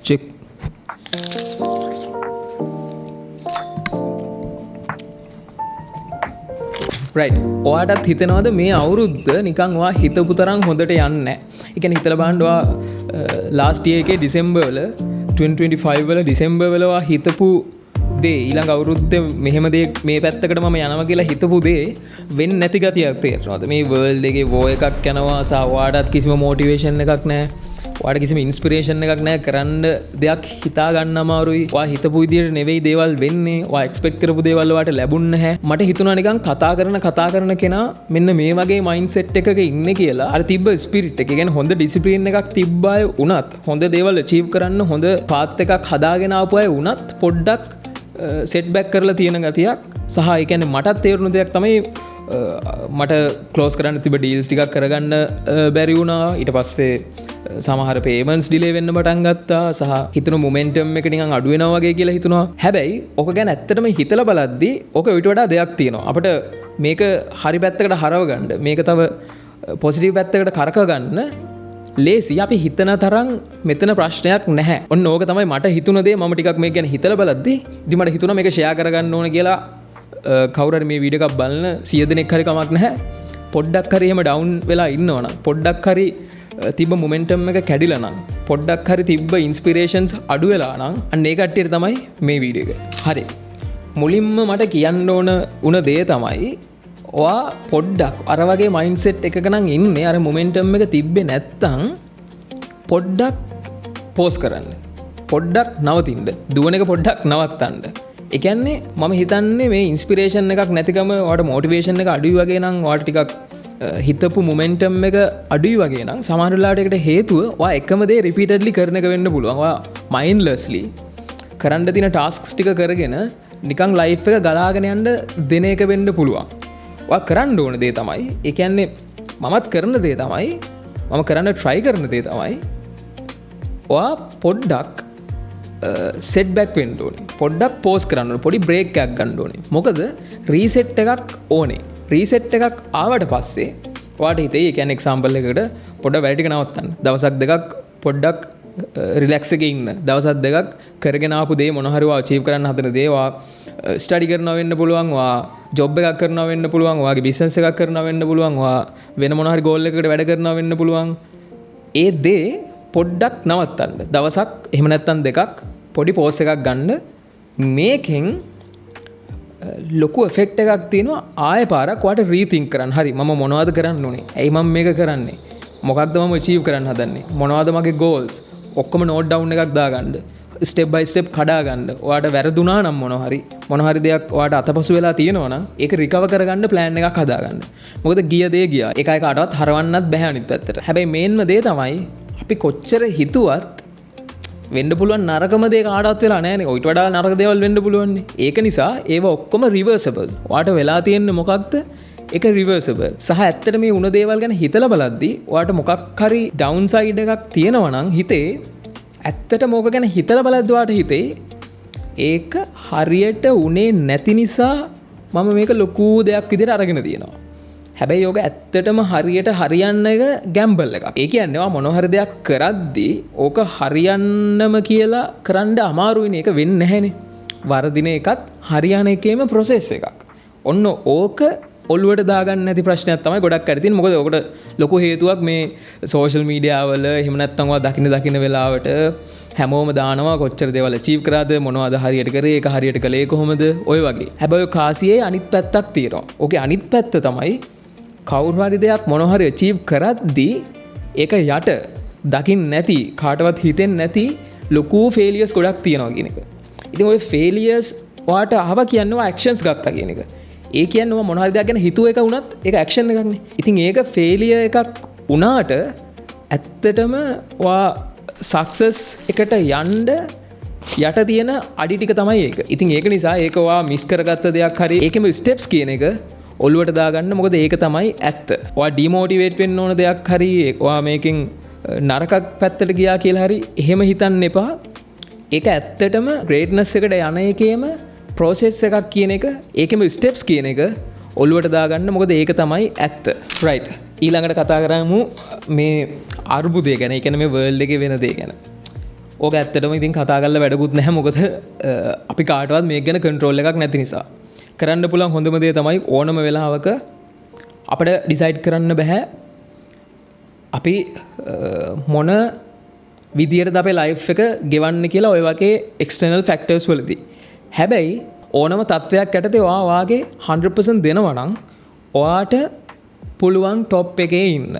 Check. Right. ඔයාටත් හිතනවද මේ අවුරුද්ද නිකන් ඔයා හිතපු තරම් හොඳට යන්නේ නැහැ? ඒ කියන්නේ හිතලා බලන්න ඔයා ලාස්ට් ඉයර් එකේ ඩිසෙම්බර් වල 2025 වල ඩිසෙම්බර් වල ඔයා හිතපු දේ ඊළඟ අවුරුද්දේ මෙහෙම දේ මේ පැත්තකට මම යනවා කියලා හිතපු දේ වෙන්නේ නැති ගතියක් තේරෙනවද? මේ වර්ල්ඩ් එකේ වෝ එකක් යනවා සා ඔයාටත් කිසිම මොටිවේෂන් එකක් නැහැ. ඔයාට කිසිම ඉන්ස්පිරේෂන් එකක් නැහැ කරන්න දෙයක් හිතා ගන්න අමාරුයි. ඔයා හිතපු විදියට නෙවෙයි දේවල් වෙන්නේ. ඔයා එක්ස්පෙක්ට් කරපු දේවල් ඔයාට ලැබුණ නැහැ. මට හිතුණා නිකන් කතා කරන කෙනා මෙන්න මේ වගේ මයින්ඩ්සෙට් එකක ඉන්නේ කියලා. අර තිබ්බ ස්පිරිට් එක, කියන්නේ හොඳ ඩිසිප්ලින් එකක් තිබ්බ අය වුණත්, හොඳ දේවල් අචීව් කරන්න හොඳ පාත් එකක් හදාගෙන ආපු අය වුණත් පොඩ්ඩක් සෙට් බැක් කරලා තියෙන ගතියක් සහ ඒ කියන්නේ මටත් තේරුණු දෙයක් තමයි මට ක්ලෝස් කරන්න තිබ ඩීල්ස් ටිකක් කරගන්න බැරි වුණා. ඊට පස්සේ සමහර පේමන්ට්ස් ඩිලේ වෙන්න පටන් ගත්තා සහ හිතන මොමෙන්ටම් එක නිකන් අඩු වෙනවා වගේ කියලා හිතුණා. හැබැයි ඔක ගැන ඇත්තටම හිතලා බලද්දි ඔක ඊට වඩා දෙයක් තියෙනවා. අපිට මේක හරි පැත්තකට හරව ගන්න, මේක තව පොසිටිව් පැත්තකට කරක ගන්න ලේසි. අපි හිතන තරම් මෙතන ප්‍රශ්නයක් නැහැ. ඔන්න ඕක තමයි මට හිතුණ දේ. මම ටිකක් මේක ගැන හිතලා බලද්දි ඉතින් මට හිතුණා මේක ෂෙයා කරගන්න ඕන කියලා. කවුරු හරි මේ වීඩියෝ එකක් බලන 100 දෙනෙක් හරි කමක් නැහැ. පොඩ්ඩක් හරි එහෙම ඩවුන් වෙලා ඉන්නවනම්, පොඩ්ඩක් හරි තිබ්බ මොමෙන්ටම් එක කැඩිලා නම්, පොඩ්ඩක් හරි තිබ්බ ඉන්ස්පිරේෂන්ස් අඩු වෙලා නම් අන්න ඒ කට්ටියට තමයි මේ වීඩියෝ එක. හරි. මුලින්ම මට කියන්න ඕන උන දේ තමයි ඔයා පොඩ්ඩක් අර වගේ මයින්ඩ්සෙට් එකක නම් ඉන්නේ, අර මොමෙන්ටම් එක තිබ්බේ නැත්තම් පොඩ්ඩක් පෝස් කරන්න. පොඩ්ඩක් නවතින්න. දුවන එක පොඩ්ඩක් නවත්තන්න. ඒ කියන්නේ මම හිතන්නේ මේ ඉන්ස්පිරේෂන් එකක් නැතිකම ඔයාට මොටිවේෂන් එක අඩුයි වගේ නම්, ඔයාට ටිකක් හිතපු මොමෙන්ටම් එක අඩුයි වගේ නම් සමහර වෙලාවට ඒකට හේතුව ඔයා එකම දේ රිපීටඩ්ලි කරන එක වෙන්න පුළුවන්. ඔයා මයින්ඩ්ලස්ලි කරන්න තියෙන ටාස්ක්ස් ටික කරගෙන නිකන් ලයිෆ් එක ගලාගෙන යන්න දෙන එක වෙන්න පුළුවන්. ඔයා කරන්න ඕන දේ තමයි, ඒ කියන්නේ මමත් කරන දේ තමයි, මම කරන්න try කරන දේ තමයි ඔයා පොඩ්ඩක් සෙට් බැක් වෙන්න ඕනේ. පොඩ්ඩක් පෝස් කරන්න ඕනේ. පොඩි බ්‍රේක් එකක් ගන්න ඕනේ. මොකද රීසෙට් එකක් ඕනේ. රීසෙට් එකක් ආවට පස්සේ ඔයාට හිතේ, ඒ කියන්නේ එක්සැම්පල් එකකට පොඩ්ඩක් වැඩ ටික නවත්තන්න. දවසක් දෙකක් පොඩ්ඩක් රිලැක්ස් එකේ ඉන්න. දවසක් දෙකක් කරගෙන ආපු දේ මොන හරි ඔයා අචීව් කරන්න හදන දේ ඔයා ස්ටඩි කරනවා වෙන්න පුළුවන්, ඔයා ජොබ් එකක් කරනවා වෙන්න පුළුවන්, ඔයාගේ බිස්නස් එකක් කරනවා වෙන්න පුළුවන්, ඔයා වෙන මොන හරි ගෝල් එකකට වැඩ කරනවා වෙන්න පුළුවන්. ඒ දේ පොඩ්ඩක් නවත්තන්න. දවසක් එහෙම නැත්නම් දෙකක් පොඩි පෝස් එකක් ගන්න. මේකෙන් ලොකු එෆෙක්ට් එකක් තියෙනවා. ආයෙ පාරක් ඔයාට රීතින්ක් කරන්න. හරි, මම මොනවද කරන්න ඕනේ? ඇයි මම මේක කරන්නේ? මොකක්ද මම අචීව් කරන්න හදන්නේ? මොනවද මගේ ගෝල්ස්? ඔක්කොම නෝට් ඩවුන් එකක් දාගන්න. ස්ටෙප් බයි ස්ටෙප් කඩා ගන්න. ඔයාට වැරදුනා නම් මොන හරි දෙයක් ඔයාට අතපසු වෙලා තියෙනවා නම් ඒක රිකවර් කරගන්න ප්ලෑන් එකක් හදාගන්න. මොකද ගිය දේ ගියා. එක කාටවත් හරවන්නත් බෑ අනිත් පැත්තට. හැබැයි මේන්ම දේ තමයි අපි කොච්චර හිතුවත් වෙන්න පුළුවන් නරකම දේ කාටවත් වෙලා නැහැනේ. ඔයිට වඩා නරක දේවල් වෙන්න පුළුවන්නේ. ඒක නිසා ඒව ඔක්කොම රිවර්සබල්. ඔයාට වෙලා තියෙන්නේ මොකක්ද? ඒක රිවර්සබල්. සහ ඇත්තට මේ උන දේවල් ගැන හිතලා බලද්දි ඔයාට මොකක් හරි ඩවුන් සයිඩ් එකක් තියෙනවා නම් හිතේ, ඇත්තටම ඕක ගැන හිතලා බලද්දි ඔයාට හිතේ ඒක හරියට උනේ නැති නිසා මම මේක ලොකු දෙයක් විදිහට අරගෙන තියෙනවා. හැබැයි ඕක ඇත්තටම හරියට හරියන්න එක ගැම්බල් එකක්. ඒ කියන්නේ ඔයා මොන හරි දෙයක් කරද්දී ඕක හරියන්නම කියලා කරන්න අමාරුයිනේ. ඒක වෙන්නේ නැහැනේ. වරදින එකත් හරියන එකේම ප්‍රොසෙස් එකක්. ඔන්න ඕක ඔළුවට දාගන්න නැති ප්‍රශ්නයක් තමයි ගොඩක් අය තියෙන්නේ. මොකද ඔකට ලොකු හේතුවක් මේ සෝෂල් මීඩියා වල එහෙම නැත්නම් ඔයා දකින්න වෙලාවට හැමෝම දානවා කොච්චර දේවල් අචීව් කරාද, මොනවද හරියට කරේ, ඒක හරියට කළේ කොහොමද, ඔය වගේ. හැබැයි කාසියේ අනිත් පැත්තක් තියෙනවා. ඕකේ අනිත් පැත්ත තමයි කවුරු හරි දෙයක් මොන හරි අචීව් කරද්දී ඒක යට දකින්න නැති, කාටවත් හිතෙන්නේ නැති ලොකු ෆේලියර්ස් ගොඩක් තියෙනවා කියන එක. ඉතින් ওই ෆේලියර්ස් ඔයාට අහව කියන්නේ ඔයා ඇක්ෂන්ස් ගත්තා කියන එක. ඒ කියන්නේ ඔයා මොන හරි දෙයක් ගැන හිතුව එක වුණත් ඒක ඇක්ෂන් එකක්නේ. ඉතින් ඒක ෆේලියර් එකක් වුණාට ඇත්තටම ඔයා සක්සස් එකට යන්න යට තියෙන අඩි ටික තමයි ඒක. ඉතින් ඒක නිසා ඒක ඔයා මිස් කරගත්ත දෙයක් හරි ඒකෙම ස්ටෙප්ස් කියන එක ඔළුවට දාගන්න. මොකද ඒක තමයි ඇත්ත. ඔයා ඩිමෝටිවේට් වෙන්න ඕන දෙයක් හරි ඔයා මේකෙන් නරකක් පැත්තට ගියා කියලා හරි එහෙම හිතන්න එපා. ඒක ඇත්තටම ග්‍රේට්නස් එකට යන එකේම ප්‍රොසෙස් එකක් කියන එක, ඒකෙම ස්ටෙප්ස් කියන එක ඔළුවට දාගන්න. මොකද ඒක තමයි ඇත්ත. රයිට්. ඊළඟට කතා කරමු මේ අර්බුදය ගැන. ඒ කියන්නේ මේ වර්ල්ඩ් එකේ වෙන දේ ගැන. ඕක ඇත්තටම ඉතින් කතා කරලා වැඩකුත් නැහැ. මොකද අපි කාටවත් මේක ගැන කන්ට්‍රෝල් එකක් නැති නිසා. කරන්න පුළුවන් හොඳම දේ තමයි ඕනම වෙලාවක අපිට ඩිසයිඩ් කරන්න බෑ අපි මොන විදියට අපේ ලයිෆ් එක ගෙවන්න කියලා ඔය වගේ එක්ස්ටර්නල් ෆැක්ටර්ස් වලදී. හැබැයි ඕනම තත්ත්වයක් යටතේ ඔයාගේ 100% දෙනවා නම් ඔයාට පුළුවන් টොප් එකේ ඉන්න.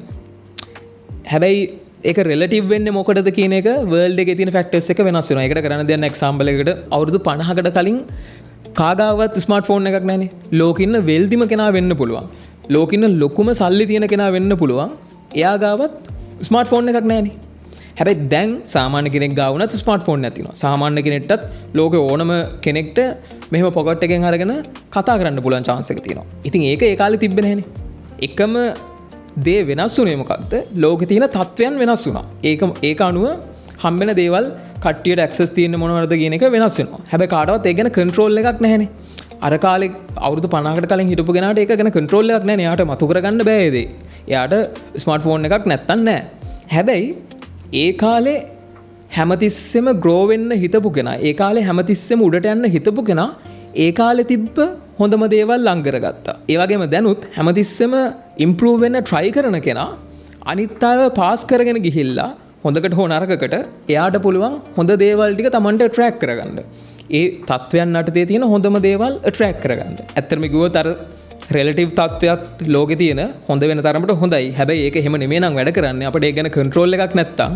හැබැයි ඒක රිලටිව් වෙන්නේ මොකටද කියන එක වර්ල්ඩ් එකේ තියෙන ෆැක්ටර්ස් එක වෙනස් වෙනවා. ඒකට කරන්න දෙන්න එක්සැම්පල් එකකට අවුරුදු 50කට කලින් කාගාවත් ස්මාර්ට්ෆෝන් එකක් නැහනේ. ලෝකෙ ඉන්න වෙල්දිම කෙනා වෙන්න පුළුවන්. ලෝකෙ ඉන්න ලොකුම සල්ලි තියෙන කෙනා වෙන්න පුළුවන්. එයා ගාවත් ස්මාර්ට්ෆෝන් එකක් නැහනේ. හැබැයි දැන් සාමාන්‍ය කෙනෙක් ගාව වුණත් ස්මාර්ට්ෆෝන් නැති වෙනවා. සාමාන්‍ය කෙනෙක්ටත් ලෝකේ ඕනම කෙනෙක්ට මෙහෙම පොකට් එකෙන් අරගෙන කතා කරන්න පුළුවන් chance එක තියෙනවා. ඉතින් ඒක ඒ කාලේ තිබ්බේ නැහනේ. එකම දේ වෙනස් වුණේ මොකක්ද? ලෝකේ තියෙන තත්ත්වයන් වෙනස් වුණා. ඒක අනුව හම්බෙන දේවල් කට්ටියට ඇක්සස් තියෙන මොනවද කියන එක වෙනස් වෙනවා. හැබැයි කාටවත් ඒක ගැන කන්ට්‍රෝල් එකක් නැහැනේ. අර කාලේ අවුරුදු 50කට කලින් හිටපු කෙනාට ඒක ගැන කන්ට්‍රෝල් එකක් නැහැනේ. එයාට මතු කරගන්න බෑ ඒ දේ. එයාට ස්මාර්ට්ෆෝන් එකක් නැත්තම් නෑ. හැබැයි ඒ කාලේ හැමතිස්සෙම ග්‍රෝ වෙන්න හිතපු කෙනා, ඒ කාලේ හැමතිස්සෙම උඩට යන්න හිතපු කෙනා ඒ කාලේ තිබ්බ හොඳම දේවල් ලං කරගත්තා. ඒ වගේම දැනුත් හැමතිස්සෙම ඉම්ප්‍රූව් වෙන්න try කරන කෙනා අනිත් අයව පාස් කරගෙන ගිහිල්ලා හොඳකට හෝ නරකකට එයාට පුළුවන් හොඳ දේවල් ටික Tamanට attract කරගන්න. ඒ තත්වයන් යටතේ තියෙන හොඳම දේවල් attract කරගන්න. ඇත්තටම කිව්වොත් අර රිලටිව් තත්ත්වයක් ලෝකේ තියෙන හොඳ වෙන තරමට හොඳයි. හැබැයි ඒක එහෙම නෙමෙයි නම් වැඩ කරන්නේ. අපිට ඒක ගැන කන්ට්‍රෝල් එකක් නැත්තම්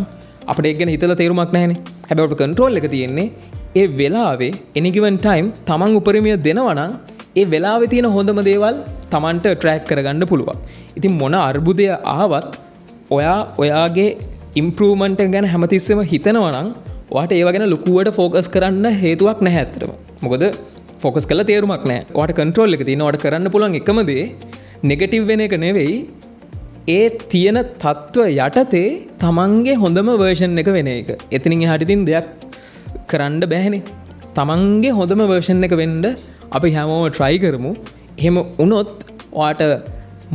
අපිට ඒක ගැන හිතලා තේරුමක් නැහැනේ. හැබැයි අපිට කන්ට්‍රෝල් එක තියෙන්නේ ඒ වෙලාවේ any given time Taman උපරිමය දෙනවා නම් ඒ වෙලාවේ තියෙන හොඳම දේවල් Tamanට attract කරගන්න පුළුවන්. ඉතින් මොන අර්බුදය ආවත් ඔයාගේ ඉම්ප්‍රූව්මන්ට් එක ගැන හැමතිස්සෙම හිතනවා නම් ඔයාට ඒව ගැන ලොකුවට ફોකස් කරන්න හේතුවක් නැහැ ඇත්තටම. මොකද ෆෝකස් කරලා තේරුමක් නැහැ. ඔයාට කන්ට්‍රෝල් එක තියෙනවා. ඔයාට කරන්න පුළුවන් එකම දේ නෙගටිව් වෙන එක නෙවෙයි. ඒ තියෙන තත්ත්ව යටතේ තමන්ගේ හොඳම වර්ෂන් එක වෙන එක. එතනින් එහාට ඉතින් දෙයක් කරන්න බෑනේ. තමන්ගේ හොඳම වර්ෂන් එක වෙන්න අපි හැමෝම try කරමු. එහෙම වුණොත් ඔයාට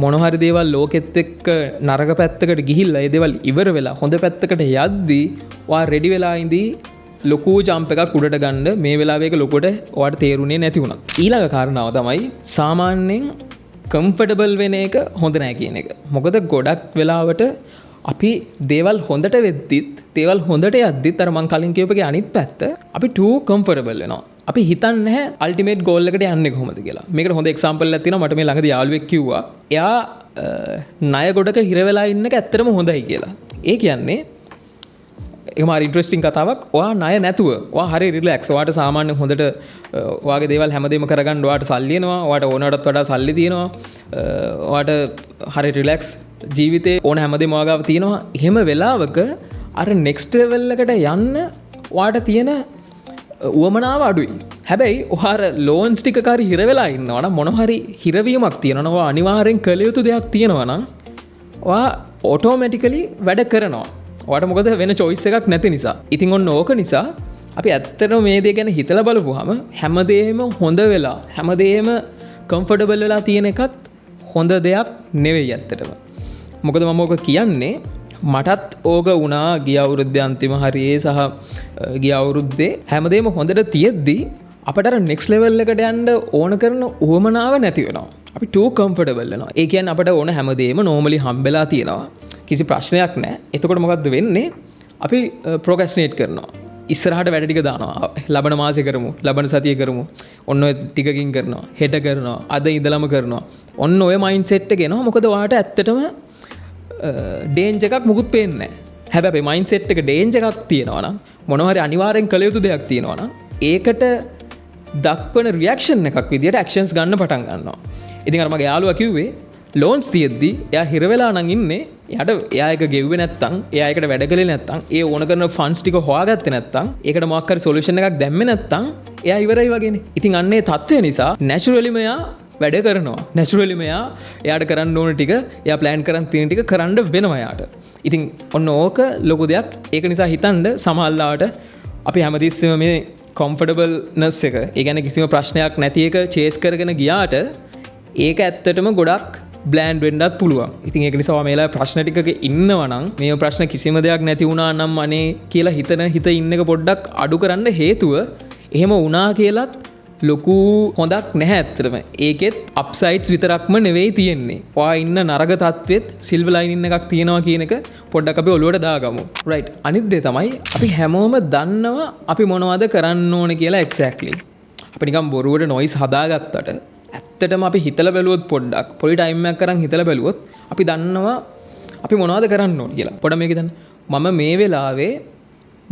මොන හරි දේවල් ලෝකෙත් එක්ක නරක පැත්තකට ගිහිල්ලා ඒ දේවල් ඉවර වෙලා හොඳ පැත්තකට යද්දී ඔයා රෙඩි වෙලා ඉඳී ලොකු ජම්ප් එකක් උඩට ගන්න. මේ වෙලාවේ ඒක ලොකුට ඔයාට තේරුනේ නැති වුණා. ඊළඟ කාරණාව තමයි සාමාන්‍යයෙන් කම්ෆර්ටබල් වෙන එක හොඳ නැහැ කියන එක. මොකද ගොඩක් වෙලාවට අපි දේවල් හොඳට වෙද්දිත් දේවල් හොඳට යද්දිත් අර මං කලින් කියපුවේ අනිත් පැත්ත අපි too comfortable වෙනවා. අපි හිතන්නේ නැහැ අල්ටිමේට් ගෝල් එකට යන්නේ කොහොමද කියලා. මේකට හොඳ එක්සැම්පල් එකක් තියෙනවා. මට මේ ළඟදී යාළුවෙක් කිව්වා. එයා ණය ගොඩක හිර වෙලා ඉන්න එක ඇත්තටම හොඳයි කියලා. ඒ කියන්නේ ඒක මාර ඉන්ට්‍රෙස්ටිං කතාවක්. ඔයා ණය නැතුව ඔයා හරි රිලැක්ස්. ඔයාට සාමාන්‍ය හොඳට ඔයාගේ දේවල් හැමදේම කරගන්න ඔයාට සල්ලි එනවා. ඔයාට ඕනකටත් වඩා සල්ලි තියෙනවා. ඔයාට හරි රිලැක්ස් ජීවිතේ ඕන හැමදේම ඔයාගාව තියෙනවා. එහෙම වෙලාවක අර නෙක්ස්ට් ලෙවල් එකට යන්න ඔයාට තියෙන උවමනාව අඩුයි. හැබැයි ඔයාර ලෝන්ස් ටික කාරි හිර වෙලා ඉන්නවා නම් මොන හරි හිරවීමක් තියෙනවා නම් අනිවාර්යෙන් කළ යුතු දෙයක් තියෙනවා නම් ඔයා ඔටෝමැටිකලි වැඩ කරනවා. ඔයාට මොකද වෙන choice එකක් නැති නිසා. ඉතින් ඔන්න ඕක නිසා අපි ඇත්තටම මේ දේ ගැන හිතලා බලපුවාම හැමදේම හොඳ වෙලා හැමදේම කම්ෆර්ටබල් වෙලා තියෙන එකත් හොඳ දෙයක් නෙවෙයි ඇත්තටම. මොකද මම ඕක කියන්නේ මටත් ඕක වුණා ගිය අවුරුද්දේ අන්තිම හරියේ සහ ගිය අවුරුද්දේ හැමදේම හොඳට තියෙද්දි අපට අර next level එකට යන්න ඕන කරන උවමනාව නැති වෙනවා. අපි too comfortable වෙනවා. ඒ කියන්නේ අපට ඕන හැමදේම normally හම්බෙලා තියෙනවා. කිසි ප්‍රශ්නයක් නැහැ. එතකොට මොකද්ද වෙන්නේ? අපි procrastinate කරනවා. ඉස්සරහට වැඩ ටික දානවා. ලබන මාසේ කරමු, ලබන සතියේ කරමු. ඔන්න ඔය ටිකකින් කරනවා, හෙට කරනවා, අද ඉඳලම කරනවා. ඔන්න ඔය mindset එක එනවා. මොකද ඔයාට ඇත්තටම ඩේන්ජර් එකක් මුකුත් පේන්නේ නැහැ. හැබැයි මයින්ඩ්සෙට් එක ඩේන්ජර් එකක් තියෙනවා නම් මොනවා හරි අනිවාර්යෙන් කළ යුතු දෙයක් තියෙනවා නම් ඒකට දක්වන රියැක්ෂන් එකක් විදියට ඇක්ෂන්ස් ගන්න පටන් ගන්නවා. ඉතින් අර මගේ යාළුවා කිව්වේ ලෝන්ස් තියෙද්දි එයා හිර වෙලා නම් ඉන්නේ. එයා එක ගෙව්වේ නැත්තම්, එයා එකට වැඩ කළේ නැත්තම්, ඒ ඕන කරන ෆන්ඩ්ස් ටික හොයාගත්තේ නැත්තම්, ඒකට මොකක් හරි සොලියුෂන් එකක් දැම්මේ නැත්තම් එයා ඉවරයි වගේනේ. ඉතින් අන්නේ තත්ත්වය නිසා නැචරලිම එයා වැඩ කරනවා. නැචරලිම එයාට කරන්න ඕන ටික, එයා ප්ලෑන් කරන් තියෙන ටික කරන්න වෙනවා එයාට. ඉතින් ඔන්න ඕක ලොකු දෙයක්. ඒක නිසා හිතන්න සමහරවිට අපි හැමතිස්සෙම මේ කම්ෆර්ටබල්නස් එක, ඒ කියන්නේ කිසිම ප්‍රශ්නයක් නැති එක චේස් කරගෙන ගියාට ඒක ඇත්තටම ගොඩක් බ්ලෑන්ඩ් වෙන්නත් පුළුවන්. ඉතින් ඒක නිසා මේලා ප්‍රශ්න ටිකක ඉන්නවා නම් මේ ප්‍රශ්න කිසිම දෙයක් නැති වුණා නම් අනේ කියලා හිත ඉන්න එක පොඩ්ඩක් අඩු කරන්න හේතුව එහෙම වුණා කියලත් ලොකු හොඳක් නැහැ ඇත්තටම. ඒකෙත් අප්සයිඩ්ස් විතරක්ම නෙවෙයි තියෙන්නේ. ඔයා ඉන්න නරක තත්ත්වෙත් සිල්වර් ලයිනින් එකක් තියෙනවා කියන එක පොඩ්ඩක් අපි ඔලුවට දාගමු. රයිට්. අනිත් දේ තමයි අපි හැමෝම දන්නවා අපි මොනවද කරන්න ඕනේ කියලා එක්සැක්ට්ලි. අපි නිකන් බොරුවට නොයිස් හදාගත්තට ඇත්තටම අපි හිතලා බැලුවොත් පොඩ්ඩක් පොඩි ටයිම් එකක් කරන් හිතලා බැලුවොත් අපි දන්නවා අපි මොනවද කරන්න ඕනේ කියලා. පොඩ්ඩක් මේක හිතන්න. මම මේ වෙලාවේ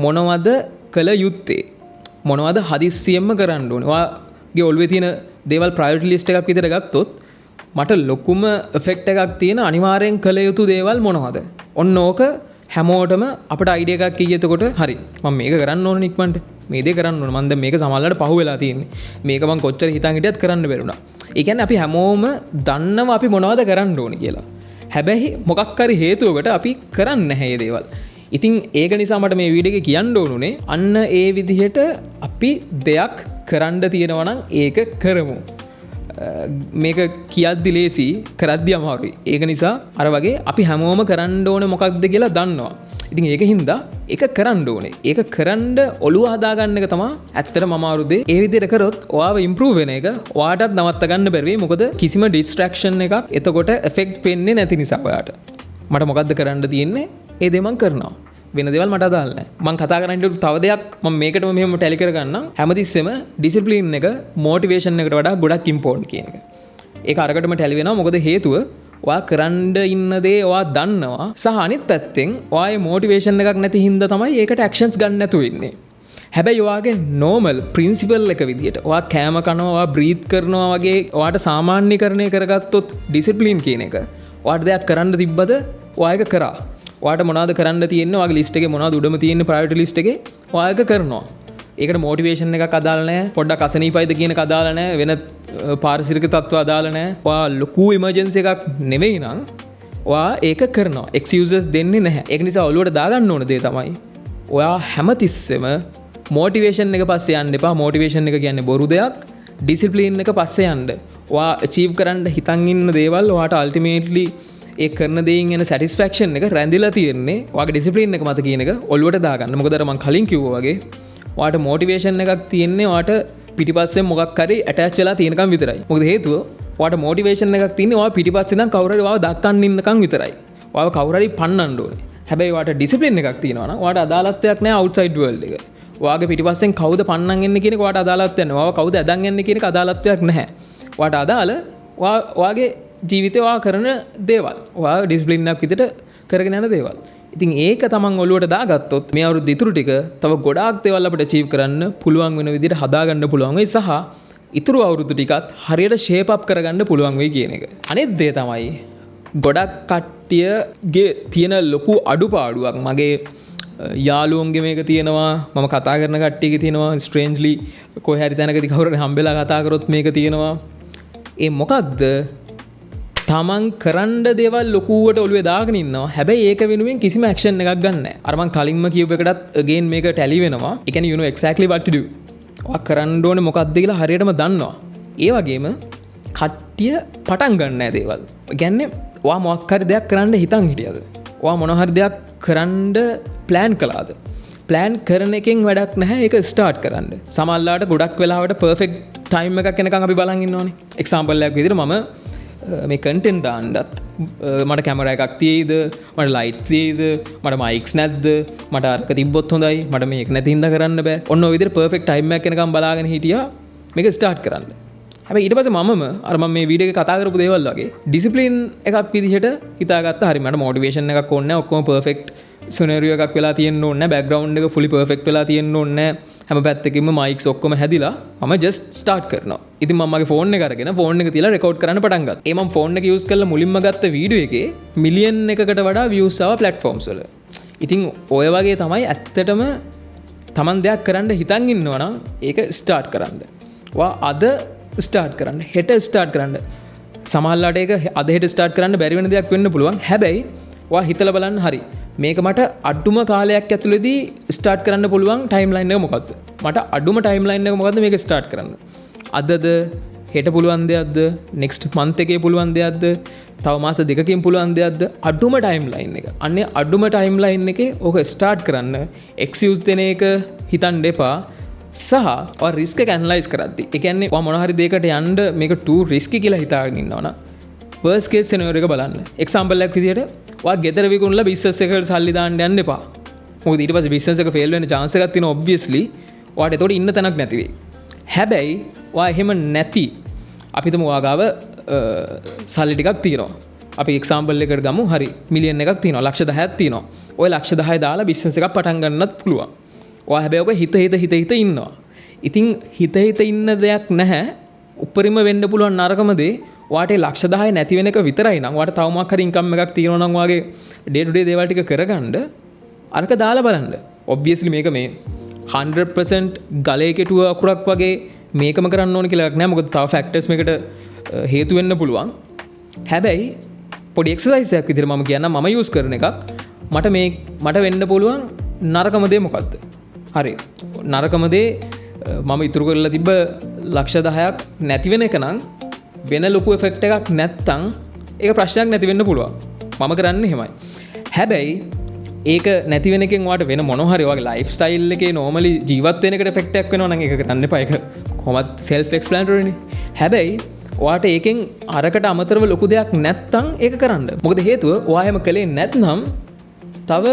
මොනවද කළ යුත්තේ? මොනවද හදිස්සියෙන්ම කරන්න ඕනේ? ඔයාගේ ඔළුවේ තියෙන දේවල් ප්‍රයොරිටි ලිස්ට් එකක් විතර ගත්තොත් මට ලොකුම ඉෆෙක්ට් එකක් තියෙන අනිවාර්යෙන් කළ යුතු දේවල් මොනවද? ඔන්න ඕක හැමෝටම අපිට අයිඩියා එකක් කිය එතකොට හරි මම මේක කරන්න ඕනේ ඉක්මනට. මේ දේ කරන්න ඕනේ. මම දැන් මේක සමහරවිට පහු වෙලා තියෙන්නේ. මේක මම කොච්චර හිතන් හිටියත් කරන්න බැරුණා. ඒ කියන්නේ අපි හැමෝම දන්නවා අපි මොනවද කරන්න ඕනේ කියලා. හැබැයි මොකක් හරි හේතුවකට අපි කරන්නේ නැහැ මේ දේවල්. ඉතින් ඒක නිසා මට මේ වීඩියෝ එක කියන්න ඕනුනේ අන්න ඒ විදිහට අපි දෙයක් කරන්න තියෙනවා නම් ඒක කරමු. මේක කියද්දි ලේසි කරද්දි අමාරුයි. ඒක නිසා අර වගේ අපි හැමෝම කරන්න ඕනේ මොකක්ද කියලා දන්නවා. ඉතින් ඒක හින්දා ඒක කරන්න ඕනේ. ඒක කරන්න ඔළුව හදාගන්න එක තමයි ඇත්තටම අමාරු දේ. ඒ විදිහට කරොත් ඔයාව ඉම්ප්‍රූව් වෙන එක ඔයාටත් නවත්ත ගන්න බැරි වෙයි. මොකද කිසිම ඩිස්ට්‍රැක්ෂන් එකක් එතකොට එෆෙක්ට් වෙන්නේ නැති නිසා ඔයාට. මට මොකද්ද කරන්න තියෙන්නේ? ඒ දේ මම කරනවා. වෙන දේවල් මට අදාළ නැහැ. මම කතා කරන්න තව දෙයක් මම මේකටම මෙහෙම ටැලි කරගන්නම්. හැමතිස්සෙම ඩිසිප්ලින් එක මොටිවේෂන් එකට වඩා ගොඩක් ඉම්පෝර්ටන්ට් කියන එක. ඒක අරකටම ටැලි වෙනවා. මොකද හේතුව ඔයා කරන්න ඉන්න දේ ඔයා දන්නවා. සහ අනිත් පැත්තෙන් ඔයාගේ මොටිවේෂන් එකක් නැති හින්දා තමයි ඒකට ඇක්ෂන්ස් ගන්න නැතුව ඉන්නේ. හැබැයි ඔයාගේ නෝමල් ප්‍රින්සිපල් එක විදියට ඔයා කෑම කනවා, ඔයා බ්‍රීත් කරනවා වගේ ඔයාට සාමාන්‍යකරණය කරගත්තොත් ඩිසිප්ලින් කියන එක. ඔයාට දෙයක් කරන්න තිබ්බද ඔයා ඒක කරා. ඔයාට මොනවද කරන්න තියෙන්නේ? ඔයාගේ ලිස්ට් එකේ මොනවද උඩම තියෙන්නේ ප්‍රයොරිටි ලිස්ට් එකේ? ඔයා ඒක කරනවා. ඒකට මොටිවේෂන් එකක් අදාළ නැහැ. පොඩ්ඩක් අසනීපයිද කියන එක අදාළ නැහැ. වෙන පාරිසරික තත්ත්ව අදාළ නැහැ. ඔයා ලොකු ඉමර්ජන්සි එකක් නෙවෙයි නම් ඔයා ඒක කරනවා. එක්ස්කියුසස් දෙන්නේ නැහැ. ඒක නිසා ඔළුවට දාගන්න ඕන දේ තමයි ඔයා හැමතිස්සෙම මොටිවේෂන් එක පස්සේ යන්න එපා. මොටිවේෂන් එක කියන්නේ බොරු දෙයක්. ඩිසිප්ලින් එක පස්සේ යන්න. ඔයා අචීව් කරන්න හිතන් ඉන්න දේවල් ඔයාට අල්ටිමේට්ලි ඒ කරන දේෙන් එන සැටිස්ෆැක්ෂන් එක රැඳිලා තියෙන්නේ ඔයාගේ ඩිසිප්ලින් එක මත කියන එක ඔළුවට දාගන්න. මොකද අර මම කලින් කිව්වා වගේ ඔයාට මොටිවේෂන් එකක් තියෙන්නේ ඔයාට පිටිපස්සෙන් මොකක් හරි ඇටච් වෙලා තියෙනකම් විතරයි. මොකද හේතුව ඔයාට මොටිවේෂන් එකක් තියෙන්නේ ඔයා පිටිපස්සේ ඉඳන් කවුරු හරි ඔයාව දක්කන්න ඉන්නකම් විතරයි. ඔයාව කවුරු හරි පන්නන්න ඕනේ. හැබැයි ඔයාට ඩිසිප්ලින් එකක් තියෙනවා නම් ඔයාට අදාළත්වයක් නැහැ අවුට්සයිඩ් වර්ල්ඩ් එක. ඔයාගේ පිටිපස්සෙන් කවුද පන්නන් එන්නේ කියන එක ඔයාට අදාළත්වයක් නැහැ. ඔයාව කවුද ඇදන් එන්නේ කියන එක අදාළත්වයක් නැහැ. ඔයාට අදාළ ඔයාගේ ජීවිතේ ඔයා කරන දේවල්. ඔයා ඩිසිප්ලින් එකක් විදිහට කරගෙන යන දේවල්. ඉතින් ඒක තමන් ඔළුවට දාගත්තොත් මේ අවුරුදු ඉතුරු ටික තව ගොඩාක් දේවල් අපිට අචීව් කරන්න පුළුවන් වෙන විදිහට හදාගන්න පුළුවන් වෙයි සහ ඉතුරු අවුරුදු ටිකත් හරියට ෂේප් අප් කරගන්න පුළුවන් වෙයි කියන එක. අනිත් දේ තමයි ගොඩක් කට්ටියගේ තියෙන ලොකු අඩුපාඩුවක් මගේ යාළුවන්ගේ මේක තියෙනවා මම කතා කරන කට්ටියගේ තියෙනවා ස්ට්‍රේන්ජ්ලි කොහේ හරි තැනකදී කවුරු හරි හම්බෙලා කතා කරොත් මේක තියෙනවා. ඒ මොකක්ද? තමන් කරන්න දේවල් ලොකුවට ඔළුවේ දාගෙන ඉන්නවා. හැබැයි ඒක වෙනුවෙන් කිසිම ඇක්ෂන් එකක් ගන්න නැහැ. අර මං කලින්ම කියපු එකටත් again මේක ටැලි වෙනවා. ඒ කියන්නේ you know exactly what to do. ඔයා කරන්න ඕනේ මොකක්ද කියලා හරියටම දන්නවා. ඒ වගේම කට්ටිය පටන් ගන්න නැහැ දේවල්. ඒ කියන්නේ ඔයා මොකක් හරි දෙයක් කරන්න හිතන් හිටියද? ඔයා මොන හරි දෙයක් කරන්න ප්ලෑන් කළාද? ප්ලෑන් කරන එකෙන් වැඩක් නැහැ. ඒක ස්ටාර්ට් කරන්න. සමහරවිට ගොඩක් වෙලාවට පර්ෆෙක්ට් ටයිම් එකක් එනකන් අපි බලන් ඉන්නෝනේ. එක්සැම්පල් එකක් විදිහට මම මේ කන්ටෙන්ට් දාන්නත් මට කැමරා එකක් තියෙයිද? මට ලයිට්ස් තියෙයිද? මට මයික්ස් නැද්ද? මට අරක තිබ්බොත් හොඳයි. මට මේක නැති හින්දා කරන්න බෑ. ඔන්න ඔය විදිහට පර්ෆෙක්ට් ටයිම් එකක් එනකම් බලාගෙන හිටියා මේක ස්ටාර්ට් කරන්න. හැබැයි ඊට පස්සේ මම අර මම මේ වීඩියෝ එකේ කතා කරපු දේවල් වගේ ඩිසිප්ලින් එකක් විදිහට හිතාගත්තා. හරි මට මොටිවේෂන් එකක් ඕනේ නැහැ. ඔක්කොම පර්ෆෙක්ට් සිනරියෝ එකක් වෙලා තියෙන්න ඕනේ නැහැ. බෑග්ග්‍රවුන්ඩ් එක ෆුලි පර්ෆෙක්ට් වෙලා තියෙන්න ඕනේ නැහැ. හැම පැත්තකින්ම මයික්ස් ඔක්කොම හැදිලා මම ජස්ට් ස්ටාර්ට් කරනවා. ඉතින් මම මගේ ෆෝන් එක අරගෙන ෆෝන් එක තියලා රෙකෝඩ් කරන්න පටන් ගත්තා. ඒ මම ෆෝන් එක යූස් කරලා මුලින්ම ගත්ත වීඩියෝ එකේ මිලියන් එකකට වඩා views ආවා platforms වල. ඉතින් ඔය වගේ තමයි ඇත්තටම Taman දෙයක් කරන්න හිතන් ඉන්නවා නම් ඒක ස්ටාර්ට් කරන්න. ඔයා අද ස්ටාර්ට් කරන්න. හෙට ස්ටාර්ට් කරන්න. සමහරවිට ඒක අද හෙට ස්ටාර්ට් කරන්න බැරි වෙන දෙයක් වෙන්න පුළුවන්. හැබැයි ඔයා හිතලා බලන්න හරි. මේක මට අඩුම කාලයක් ඇතුළතදී ස්ටාර්ට් කරන්න පුළුවන් ටයිම්ලයින් එක මොකක්ද? මට අඩුම ටයිම්ලයින් එක මොකක්ද මේක ස්ටාර්ට් කරන්න? අදද හෙට පුළුවන් දෙයක්ද නෙක්ස්ට් මන්ත් එකේ පුළුවන් දෙයක්ද තව මාස දෙකකින් පුළුවන් දෙයක්ද අඩුම ටයිම් ලයින් එක අන්නේ අඩුම ටයිම් ලයින් එකේ ඕක ස්ටාර්ට් කරන්න එක්ස්කියුස් දෙන එක හිතන්න එපා සහ ඔය රිස්ක් එක ඇනලයිස් කරද්දි ඒ කියන්නේ ඔය මොන හරි දෙයකට යන්න මේක too risky කියලා හිතාගෙන ඉන්නවනම් worst case scenario එක බලන්න එක්සැම්පල් එකක් විදියට ඔයා ගෙදර විකුණලා බිස්නස් එකකට සල්ලි දාන්න යන්න එපා මොකද ඊට පස්සේ බිස්නස් එක ෆේල් වෙන්න chance එකක් තියෙනවා obviously ඔයාට ඒතකොට ඉන්න තැනක් නැති වෙයි හැබැයි ඔයා එහෙම නැති අපි තුමු ඔයා ගාව සල්ලි ටිකක් තියෙනවා අපි එක්සැම්පල් එකකට ගමු හරි මිලියන් එකක් තියෙනවා ලක්ෂ 10ක් තියෙනවා ඔය ලක්ෂ 10 දාලා බිස්නස් එකක් පටන් ගන්නත් පුළුවන් ඔයා හැබැයි ඔක හිත ඉන්නවා ඉතින් හිත ඉන්න දෙයක් නැහැ උපරිම වෙන්න පුළුවන් නරකම දේ ඔයාට ලක්ෂ 10 නැති වෙන එක විතරයි නම් ඔයාට තව මොකක් හරි ඉන්කම් එකක් තියෙනවා නම් ඔයාගේ ඩේ ටු ඩේ දේවල් ටික කරගන්න අරක දාලා බලන්න obviously මේක මේ 100% ගලේ කෙටුව අකුරක් වගේ මේකම කරන්න ඕන කියලා එකක් නෑ මොකද තව ෆැක්ටර්ස් මේකට හේතු වෙන්න පුළුවන් හැබැයි පොඩි එක්සර්සයිස් එකක් විදිහට මම කියන්නම් මම යූස් කරන එකක් මට වෙන්න පුළුවන් නරකම දේ මොකද්ද හරි නරකම දේ මම ඉතුරු කරලා තිබ්බ ලක්ෂ 10ක් නැති වෙන එක නම් වෙන ලොකු එෆෙක්ට් එකක් නැත්තම් ඒක ප්‍රශ්නයක් නැති වෙන්න පුළුවන් මම කරන්නේ එහෙමයි හැබැයි ඒක නැති වෙන එකෙන් ඔයාට වෙන මොන හරි ඔයාගේ ලයිෆ් ස්ටයිල් එකේ normally ජීවත් වෙන එකට එෆෙක්ට් එකක් වෙනවා නම් ඒක කරන්න එපා ඒක කොහොමත් self explanatory නේ හැබැයි ඔයාට ඒකෙන් අරකට අමතරව ලොකු දෙයක් නැත්තම් ඒක කරන්න මොකද හේතුව ඔයා එහෙම කළේ නැත්නම් තව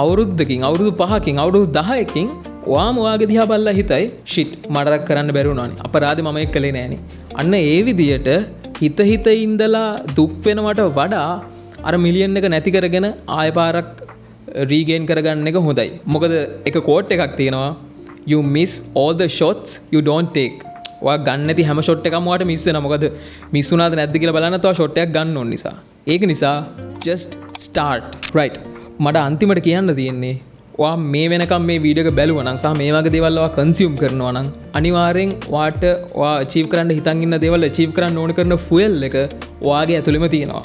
අවුරුද්දකින් අවුරුදු 5කින් අවුරුදු 10කින් ඔයාම ඔයාගේ දිහා බලලා හිතයි shit මට කරන්න බැරි වුණානේ අපරාධේ මම ඒක කළේ නෑනේ අන්න ඒ විදියට හිත ඉඳලා දුක් වෙනවට වඩා අර මිලියන් එක නැති කරගෙන ආය පාරක් රීගේන් කරගන්න එක හොඳයි මොකද එක කෝට් එකක් තියෙනවා you miss all the shots you don't take ඔයා ගන්න නැති හැම ෂොට් එකක්ම ඔයාට මිස් වෙනවා මොකද මිස් වුණාද නැද්ද කියලා බලන්න තව ෂොට් එකක් ගන්න ඕන නිසා ඒක නිසා just start right මට අන්තිමට කියන්න තියෙන්නේ ඔයා මේ වෙනකම් මේ වීඩියෝ එක බැලුවා නම් සහ මේ වගේ දේවල් ඔයා කන්සියුම් කරනවා නම් අනිවාර්යෙන් ඔයාට ඔයා අචීව් කරන්න හිතන් ඉන්න දේවල් අචීව් කරන්න ඕන කරන ෆුයල් එක ඔයාගේ ඇතුළෙම තියෙනවා.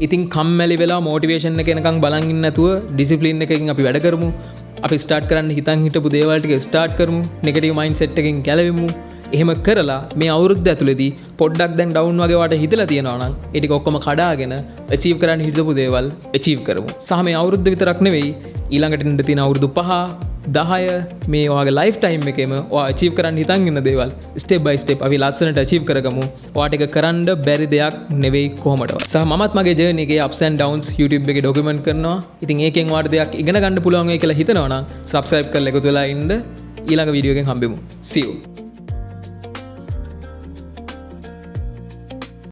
ඉතින් කම්මැලි වෙලා මොටිවේෂන් එක එනකන් බලන් ඉන්න නැතුව ඩිසිප්ලින් එකකින් අපි වැඩ කරමු. අපි ස්ටාර්ට් කරන්න හිතන් හිටපු දේවල් ටික ස්ටාර්ට් කරමු. නෙගටිව් මයින්ඩ්සෙට් එකකින් ගැලවෙමු. එහෙම කරලා මේ අවුරුද්ද ඇතුළේදී පොඩ්ඩක් දැන් ඩවුන් වගේ වට හිතලා තියෙනවා නම් ඒ ටික ඔක්කොම කඩාගෙන අචීව් කරන්න හිතපු දේවල් අචීව් කරමු. සහ මේ අවුරුද්ද විතරක් නෙවෙයි ඊළඟට ඉන්න තියෙන අවුරුදු 5 10 මේ ඔයාගේ ලයිෆ් ටයිම් එකේම ඔයා අචීව් කරන්න හිතන් ඉන්න දේවල් ස්ටෙප් බයි ස්ටෙප් අපි ලස්සනට අචීව් කරගමු. ඔයාට ඒක කරන්න බැරි දෙයක් නෙවෙයි කොහොමදවත්. සහ මමත් මගේ ජර්නි එකේ ups and downs YouTube එකේ ડોකියුමන්ට් කරනවා. ඉතින් ඒකෙන් ඔයාට දෙයක් ඉගෙන ගන්න පුළුවන් වෙයි කියලා හිතනවා නම් subscribe කරලා එකතු වෙලා ඉන්න. ඊළඟ වීඩියෝ එකෙන් හම්බෙමු. See you.